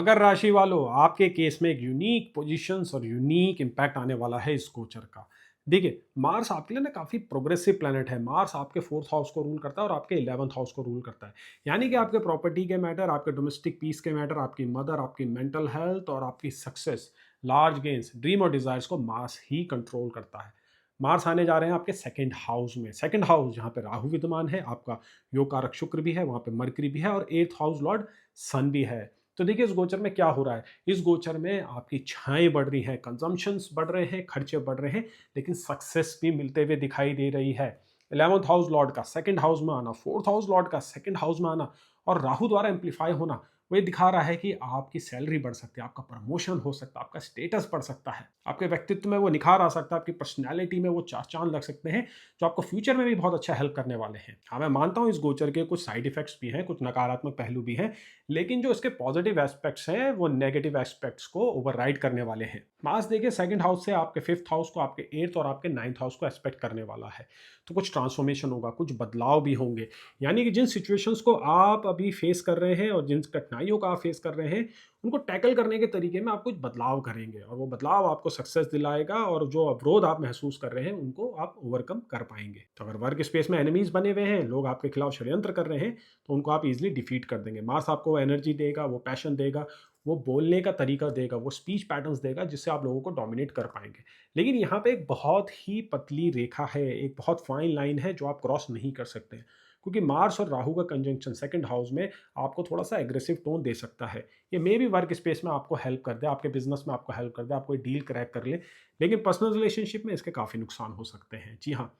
मकर राशि वालों, आपके केस में एक यूनिक पोजीशंस और यूनिक इम्पैक्ट आने वाला है इस गोचर का। देखिए, मार्स आपके लिए ना काफ़ी प्रोग्रेसिव प्लैनेट है। मार्स आपके 4th हाउस को रूल करता है और आपके 11th हाउस को रूल करता है। यानी कि आपके प्रॉपर्टी के मैटर, आपके डोमेस्टिक पीस के मैटर, आपकी मदर, आपकी मेंटल हेल्थ और आपकी सक्सेस, लार्ज गेन्स, ड्रीम और डिज़ायर्स को मार्स ही कंट्रोल करता है। मार्स आने जा रहे हैं आपके सेकंड हाउस में। सेकंड हाउस जहाँ पे राहु विद्यमान है, आपका योग कारक शुक्र भी है, वहाँ पे मरकरी भी है और 8th हाउस लॉर्ड सन भी है। तो देखिए इस गोचर में क्या हो रहा है। इस गोचर में आपकी इच्छाएं बढ़ रही हैं, कंजम्पशंस बढ़ रहे हैं, खर्चे बढ़ रहे हैं, लेकिन सक्सेस भी मिलते हुए दिखाई दे रही है। 11th हाउस लॉर्ड का सेकंड हाउस में आना, 4th हाउस लॉर्ड का सेकंड हाउस में आना और राहु द्वारा एम्पलीफाई होना, वो ये दिखा रहा है कि आपकी सैलरी बढ़ सकती है, आपका प्रमोशन हो सकता है, आपका स्टेटस बढ़ सकता है, आपके व्यक्तित्व में वो निखार आ सकता है, आपकी पर्सनैलिटी में वो चार चांद लग सकते हैं, जो आपको फ्यूचर में भी बहुत अच्छा हेल्प करने वाले हैं। हाँ, मैं मानता हूँ इस गोचर के कुछ साइड इफेक्ट्स भी हैं, कुछ नकारात्मक पहलू भी हैं, लेकिन जो इसके पॉजिटिव एस्पेक्ट्स हैं वो नेगेटिव एस्पेक्ट्स को ओवरराइड करने वाले हैं। मास देखिए सेकंड हाउस से आपके 5th हाउस को, आपके 8th और आपके 9th हाउस को एस्पेक्ट करने वाला है। तो कुछ ट्रांसफॉर्मेशन होगा, कुछ बदलाव भी होंगे। यानी कि जिन सिचुएशंस को आप अभी फेस कर रहे हैं और जिन कठिनाइयों का आप फेस कर रहे हैं, उनको टैकल करने के तरीके में आप कुछ बदलाव करेंगे और वो बदलाव आपको सक्सेस दिलाएगा और जो अवरोध आप महसूस कर रहे हैं उनको आप ओवरकम कर पाएंगे। तो अगर वर्क स्पेस में एनिमीज बने हुए हैं, लोग आपके खिलाफ षड्यंत्र कर रहे हैं, तो उनको आप इजीली डिफीट कर देंगे। मार्स आपको एनर्जी देगा, वो पैशन देगा, वो बोलने का तरीका देगा, वो स्पीच पैटर्न्स देगा जिससे आप लोगों को डोमिनेट कर पाएंगे। लेकिन यहाँ पे एक बहुत ही पतली रेखा है, एक बहुत फाइन लाइन है जो आप क्रॉस नहीं कर सकते हैं, क्योंकि मार्स और राहु का कंजंक्शन सेकंड हाउस में आपको थोड़ा सा एग्रेसिव टोन दे सकता है। ये मे भी वर्क स्पेस में आपको हेल्प कर दे, आपके बिजनेस में आपको हेल्प कर दे, आप कोई डील क्रैक कर ले, लेकिन पर्सनल रिलेशनशिप में इसके काफ़ी नुकसान हो सकते हैं। जी हाँ,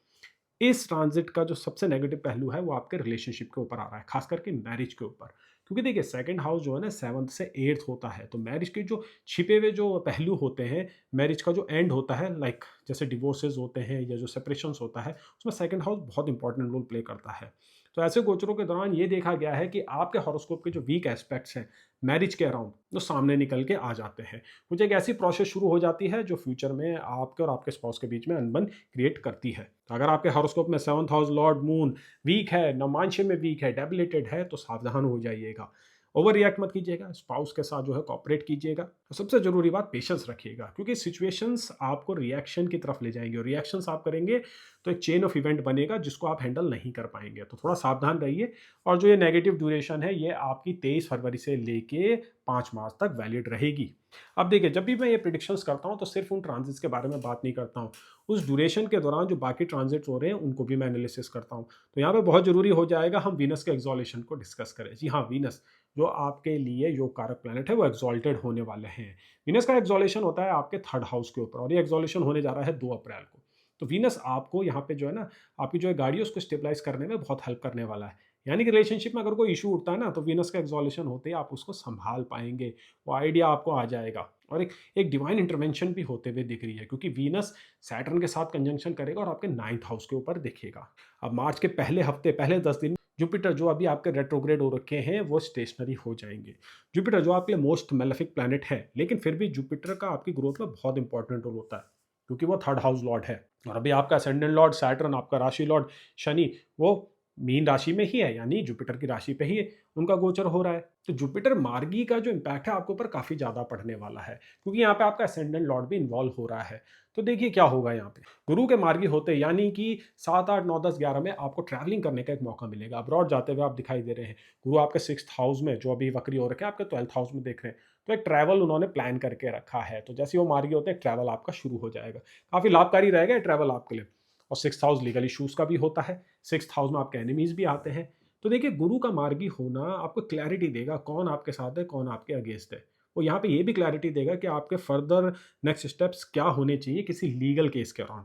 इस ट्रांजिट का जो सबसे नेगेटिव पहलू है वो आपके रिलेशनशिप के ऊपर आ रहा है, खास करके मैरिज के ऊपर। क्योंकि देखिए सेकंड हाउस जो है ना 7th से 8th होता है, तो मैरिज के जो छिपे हुए जो पहलू होते हैं, मैरिज का जो एंड होता है, लाइक जैसे डिवोर्सेज होते हैं या जो सेपरेशंस होता है, उसमें सेकंड हाउस बहुत इंपॉर्टेंट रोल प्ले करता है। तो ऐसे गोचरों के दौरान ये देखा गया है कि आपके हॉरोस्कोप के जो वीक एस्पेक्ट्स हैं मैरिज के अराउंड, वो सामने निकल के आ जाते हैं। कुछ एक ऐसी प्रोसेस शुरू हो जाती है जो फ्यूचर में आपके और आपके स्पाउस के बीच में अनबन क्रिएट करती है। तो अगर आपके हॉरोस्कोप में 7th house Lord moon week है, नवमांश में वीक है, डेबिलेटेड है, तो सावधान हो जाइएगा। ओवर रिएक्ट मत कीजिएगा, स्पाउस के साथ जो है कॉपरेट कीजिएगा और सबसे जरूरी बात पेशेंस रखिएगा, क्योंकि सिचुएशंस आपको रिएक्शन की तरफ ले जाएंगे और रिएक्शंस आप करेंगे तो एक चेन ऑफ इवेंट बनेगा जिसको आप हैंडल नहीं कर पाएंगे। तो थोड़ा सावधान रहिए। और जो ये नेगेटिव ड्यूरेशन है ये आपकी 23 फरवरी से लेके 5 मार्च तक वैलिड रहेगी। अब देखिए, जब भी मैं ये प्रिडिक्शंस करता हूँ तो सिर्फ उन ट्रांजिट्स के बारे में बात नहीं करता हूँ, उस ड्यूरेशन के दौरान जो बाकी ट्रांजिट्स हो रहे हैं उनको भी मैं एनालिसिस करता हूँ। तो यहाँ पे बहुत जरूरी हो जाएगा हम वीनस के एक्सॉलेशन को डिस्कस करें। जी हाँ, वीनस जो आपके लिए योग कारक प्लैनेट है वो एक्सॉल्टेड होने वाले हैं। वीनस का एक्सॉलेशन होता है आपके 3rd हाउस के ऊपर और ये एक्सॉलेशन होने जा रहा है 2 अप्रैल को। तो वीनस आपको यहाँ पे जो है ना, आपकी जो है गाड़ी है उसको स्टेबलाइज करने में बहुत हेल्प करने वाला है। यानी कि रिलेशनशिप में अगर कोई इशू उठता है ना, तो वीनस का एक्सॉलेशन होते ही आप उसको संभाल पाएंगे, वो आइडिया आपको आ जाएगा। और एक एक डिवाइन इंटरवेंशन भी होते हुए दिख रही है, क्योंकि वीनस सैटर्न के साथ कंजंक्शन करेगा और आपके 9th हाउस के ऊपर दिखेगा। अब मार्च के पहले हफ्ते, पहले 10 दिन जुपिटर जो अभी आपके रेट्रोग्रेड हो रखे हैं वो स्टेशनरी हो जाएंगे। जुपिटर जो आपके लिए मोस्ट मेलेफिक प्लैनेट है, लेकिन फिर भी जुपिटर का आपकी ग्रोथ में बहुत इंपॉर्टेंट रोल होता है, क्योंकि वो 3rd हाउस लॉर्ड है। और अभी आपका असेंडेंट लॉर्ड सैटर्न, आपका राशि लॉर्ड शनि, वो मीन राशि में ही है, यानी जुपिटर की राशि पे ही उनका गोचर हो रहा है। तो जुपिटर मार्गी का जो इम्पैक्ट है आपके ऊपर काफ़ी ज़्यादा पड़ने वाला है, क्योंकि यहाँ पे आपका असेंडेंट लॉर्ड भी इन्वॉल्व हो रहा है। तो देखिए क्या होगा यहाँ पे, गुरु के मार्गी होते यानी कि 7, 8, 9, 10, 11 में आपको ट्रैवलिंग करने का एक मौका मिलेगा, अब्रॉड जाते हुए आप दिखाई दे रहे हैं। गुरु आपके 6th हाउस में जो अभी वक्री हो रखे हैं, आपके 12th हाउस में देख रहे हैं, तो एक ट्रैवल उन्होंने प्लान करके रखा है। तो जैसे वो मार्गी होते हैं, ट्रैवल आपका शुरू हो जाएगा, काफ़ी लाभकारी रहेगा ये ट्रैवल आपके लिए। और 6th हाउस लीगल इशूज़ का भी होता है, 6th हाउस में आपके एनिमीज़ भी आते हैं। तो देखिए गुरु का मार्गी होना आपको क्लैरिटी देगा, कौन आपके साथ है, कौन आपके अगेंस्ट है। वो यहाँ पे ये भी क्लैरिटी देगा कि आपके फर्दर नेक्स्ट स्टेप्स क्या होने चाहिए किसी लीगल केस के अराउंड।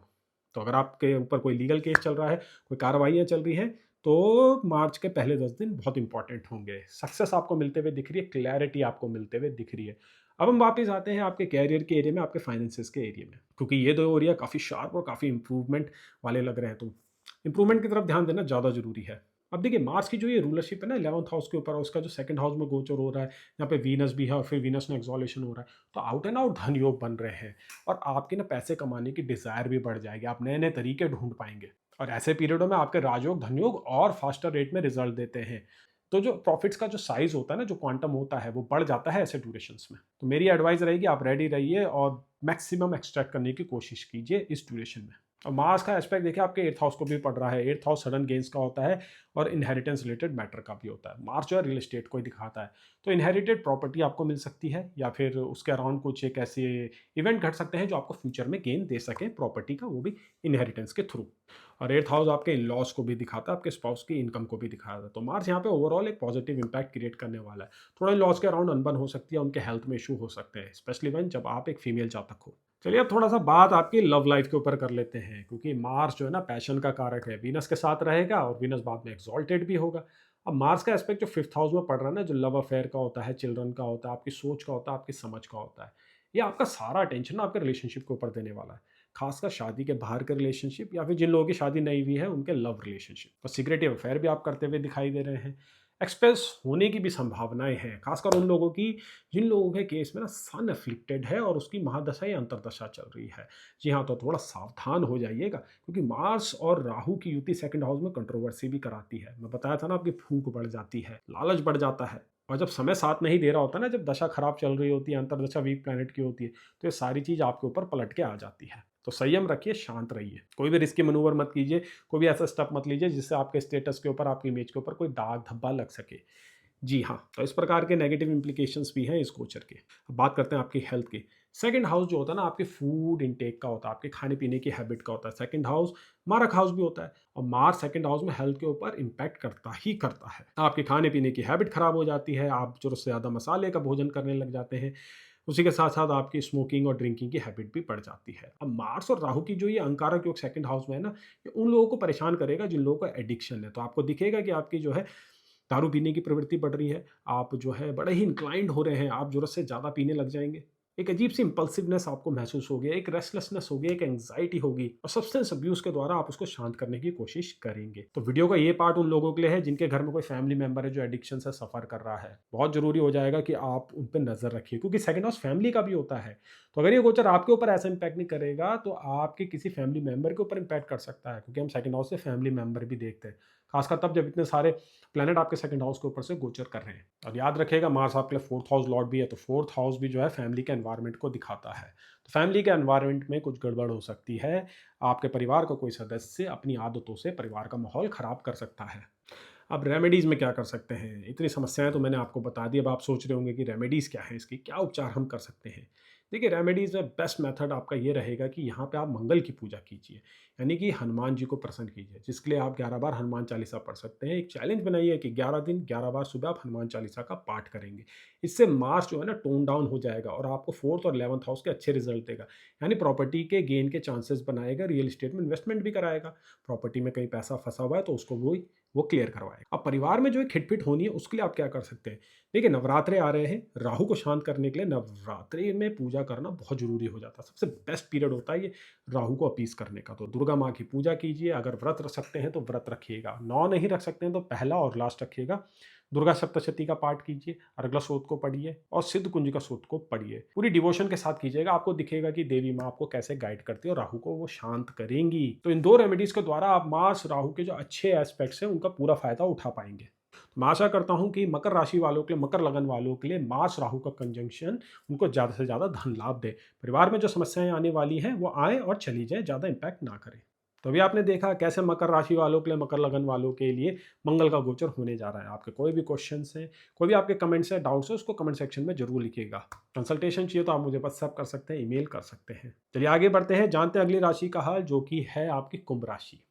तो अगर आपके ऊपर कोई लीगल केस चल रहा है, कोई कार्रवाइयाँ चल रही हैं, तो मार्च के पहले 10 दिन बहुत इंपॉर्टेंट होंगे। सक्सेस आपको मिलते हुए दिख रही है, क्लैरिटी आपको मिलते हुए दिख रही है। अब हम वापस आते हैं आपके कैरियर के एरिया में, आपके फाइनेंसिस के एरिया में, क्योंकि ये 2 एरिया काफ़ी शार्प और काफ़ी इंप्रूवमेंट वाले लग रहे हैं। तो इंप्रूवमेंट की तरफ ध्यान देना ज़्यादा ज़रूरी है। अब देखिए मार्स की जो ये रूलरशिप है ना 11th हाउस के ऊपर, और उसका जो 2nd हाउस में गोचर हो रहा है, यहाँ पे वीनस भी है और फिर वीनस में एक्सॉलेशन हो रहा है, तो आउट एंड आउट धन योग बन रहे हैं और आपके ना पैसे कमाने की डिज़ायर भी बढ़ जाएगी, आप नए नए तरीके ढूंढ पाएंगे। और ऐसे पीरियडों में आपके राजयोग धन योग और फास्टर रेट में रिजल्ट देते हैं। तो जो प्रॉफिट्स का जो साइज़ होता है ना, जो क्वांटम होता है, वो बढ़ जाता है ऐसे ड्यूरेशंस में। तो मेरी एडवाइस रहेगी आप रेडी रहिए और मैक्सिमम एक्सट्रैक्ट करने की कोशिश कीजिए इस ड्यूरेशन में। और मार्स का एस्पेक्ट देखिए आपके 8th हाउस को भी पड़ रहा है। 8th हाउस सडन गेन्स का होता है और इनहेरिटेंस रिलेटेड मैटर का भी होता है। मार्स जो है रियल एस्टेट को ही दिखाता है। तो इनहेरिटेड प्रॉपर्टी आपको मिल सकती है या फिर उसके अराउंड कुछ एक ऐसे इवेंट घट सकते हैं जो आपको फ्यूचर में गेन दे सकें प्रॉपर्टी का, वो भी इनहेरिटेंस के थ्रू। और 8th हाउस आपके इन लॉस को भी दिखाता है, आपके स्पाउस की इनकम को भी दिखाता है। तो मार्स यहाँ पे ओवरऑल एक पॉजिटिव इंपैक्ट क्रिएट करने वाला है। थोड़ा इन लॉस के अराउंड अनबन हो सकती है, उनके हेल्थ में इशू हो सकते हैं, स्पेशली वन जब आप एक फीमेल जातक हो। चलिए अब थोड़ा सा बात आपकी लव लाइफ के ऊपर कर लेते हैं, क्योंकि मार्स जो है ना पैशन का कारक है, वीनस के साथ रहेगा और वीनस बाद में एक्सॉल्टेड भी होगा। अब मार्स का एस्पेक्ट जो 5th हाउस में पड़ रहा है ना, जो लव अफेयर का होता है, चिल्ड्रन का होता है, आपकी सोच का होता है, आपकी समझ का होता है, ये आपका सारा अटेंशन ना आपके रिलेशनशिप के ऊपर देने वाला है। खासकर शादी के बाहर के रिलेशनशिप या फिर जिन लोगों की शादी नहीं हुई है उनके लव रिलेशनशिप और सीक्रेटिव अफेयर भी आप करते हुए दिखाई दे रहे हैं। एक्सप्रेस होने की भी संभावनाएं हैं, खासकर उन लोगों की जिन लोगों के केस में ना सन अफ्लिक्टेड है और उसकी महादशा या अंतरदशा चल रही है। जी हाँ, तो थोड़ा सावधान हो जाइएगा, क्योंकि मार्स और राहु की युति 2nd हाउस में कंट्रोवर्सी भी कराती है। मैं बताया था ना, आपकी फूक बढ़ जाती है, लालच बढ़ जाता है, और जब समय साथ नहीं दे रहा होता ना, जब दशा खराब चल रही होती है, अंतरदशा वीक प्लैनेट की होती है, तो ये सारी चीज़ आपके ऊपर पलट के आ जाती है। तो संयम रखिए, शांत रहिए, कोई भी रिस्की मनूवर मत कीजिए, कोई भी ऐसा स्टेप मत लीजिए जिससे आपके स्टेटस के ऊपर, आपकी इमेज के ऊपर कोई दाग धब्बा लग सके। जी हाँ, तो इस प्रकार के नेगेटिव इम्प्लीकेशंस भी हैं इस गोचर के। अब बात करते हैं आपकी हेल्थ की। 2nd हाउस जो होता है ना, आपके फूड इनटेक का होता है, आपके खाने पीने की हैबिट का होता है। 2nd हाउस मारक हाउस भी होता है, और मार्स 2nd हाउस में हेल्थ के ऊपर इम्पैक्ट करता ही करता है। आपके खाने पीने की हैबिट खराब हो जाती है, आप ज़रूरत से ज़्यादा मसाले का भोजन करने लग जाते हैं। उसी के साथ साथ आपकी स्मोकिंग और ड्रिंकिंग की हैबिट भी बढ़ जाती है। अब मार्स और राहु की जो ये अंगारक योग 2nd हाउस में है ना, ये उन लोगों को परेशान करेगा जिन लोगों को एडिक्शन है। तो आपको दिखेगा कि आपकी जो है दारू पीने की प्रवृत्ति बढ़ रही है, आप जो है बड़े ही इंक्लाइंड हो रहे हैं, आप ज़रूरत से ज़्यादा पीने लग जाएँगे। एक अजीब-सी इम्पल्सिवनेस आपको महसूस होगी, एक रेस्टलेसनेस होगी, एक एंग्ज़ायटी होगी, और सब्सटेंस अब्यूज़ के द्वारा आप उसको शांत करने की कोशिश करेंगे। तो वीडियो का ये पार्ट उन लोगों के लिए है जिनके घर में कोई फैमिली मेंबर है जो एडिक्शन से सफ़र कर रहा है। बहुत ज़रूरी हो जाएगा कि आप उन पे नज़र रखिए, क्योंकि 2nd हाउस फैमिली का भी होता है। तो अगर ये गोचर आपके ऊपर ऐसा इम्पैक्ट नहीं करेगा, तो आपके किसी फैमिली मेंबर के ऊपर इम्पैक्ट कर सकता है, क्योंकि हम 2nd हाउस से फैमिली मेंबर भी देखते हैं। खासकर तब जब इतने सारे प्लैनेट आपके 2nd हाउस के ऊपर से गोचर कर रहे हैं। और याद रखिएगा, मार्स आपके लिए 4th हाउस लॉर्ड भी है, तो 4th हाउस भी जो है फैमिली के एनवायरनमेंट को दिखाता है। तो फैमिली के एनवायरनमेंट में कुछ गड़बड़ हो सकती है, आपके परिवार का कोई सदस्य अपनी आदतों से परिवार का माहौल खराब कर सकता है। अब रेमेडीज़ में क्या कर सकते हैं? इतनी समस्याएँ तो मैंने आपको बता दी, अब आप सोच रहे होंगे कि रेमेडीज़ क्या है इसकी, क्या उपचार हम कर सकते हैं? देखिए, रेमेडीज़ में बेस्ट मेथड आपका ये रहेगा कि यहाँ पे आप मंगल की पूजा कीजिए, यानी कि हनुमान जी को प्रसन्न कीजिए, जिसके लिए आप 11 बार हनुमान चालीसा पढ़ सकते हैं। एक चैलेंज बनाइए कि 11 दिन 11 बार सुबह आप हनुमान चालीसा का पाठ करेंगे। इससे मार्स जो है ना टोन डाउन हो जाएगा और आपको 4th और 11th हाउस के अच्छे रिजल्ट देगा, यानी प्रॉपर्टी के गेन के चांसेस बनाएगा, रियल एस्टेट में इन्वेस्टमेंट भी कराएगा, प्रॉपर्टी में कहीं पैसा फंसा हुआ है तो उसको वो क्लियर करवाएगा। अब परिवार में जो एक खिटपिट होनी है उसके लिए आप क्या कर सकते हैं? देखिए, नवरात्रे आ रहे हैं, राहु को शांत करने के लिए नवरात्रि में पूजा करना बहुत ज़रूरी हो जाता है। सबसे बेस्ट पीरियड होता है ये राहु को अपीस करने का। तो दुर्गा माँ की पूजा कीजिए, अगर व्रत रख सकते हैं तो व्रत रखिएगा, 9 नहीं रख सकते हैं तो पहला और लास्ट रखिएगा। दुर्गा सप्तशती का पाठ कीजिए, अर्गला सूक्त को पढ़िए और सिद्ध कुंज का सूक्त को पढ़िए। पूरी डिवोशन के साथ कीजिएगा, आपको दिखेगा कि देवी माँ आपको कैसे गाइड करती है और राहु को वो शांत करेंगी। तो इन 2 रेमेडीज के द्वारा आप मार्स राहु के जो अच्छे एस्पेक्ट्स हैं उनका पूरा फायदा उठा पाएंगे। तो मैं आशा करता हूं कि मकर राशि वालों के लिए, मकर लगन वालों के लिए मार्स राहु का कंजंक्शन उनको ज़्यादा से ज़्यादा धन लाभ दे। परिवार में जो समस्याएं आने वाली हैं वो आए और चली जाए, ज़्यादा इम्पैक्ट ना करे। तो अभी आपने देखा कैसे मकर राशि वालों के लिए, मकर लगन वालों के लिए मंगल का गोचर होने जा रहा है। आपके कोई भी क्वेश्चंस हैं, कोई भी आपके कमेंट्स है, डाउट्स है, उसको कमेंट सेक्शन में जरूर लिखिएगा। कंसल्टेशन चाहिए तो आप मुझे व्हाट्सएप कर सकते हैं, ईमेल कर सकते हैं। चलिए आगे बढ़ते हैं, जानते हैं अगली राशि का हाल, जो कि है आपकी कुंभ राशि।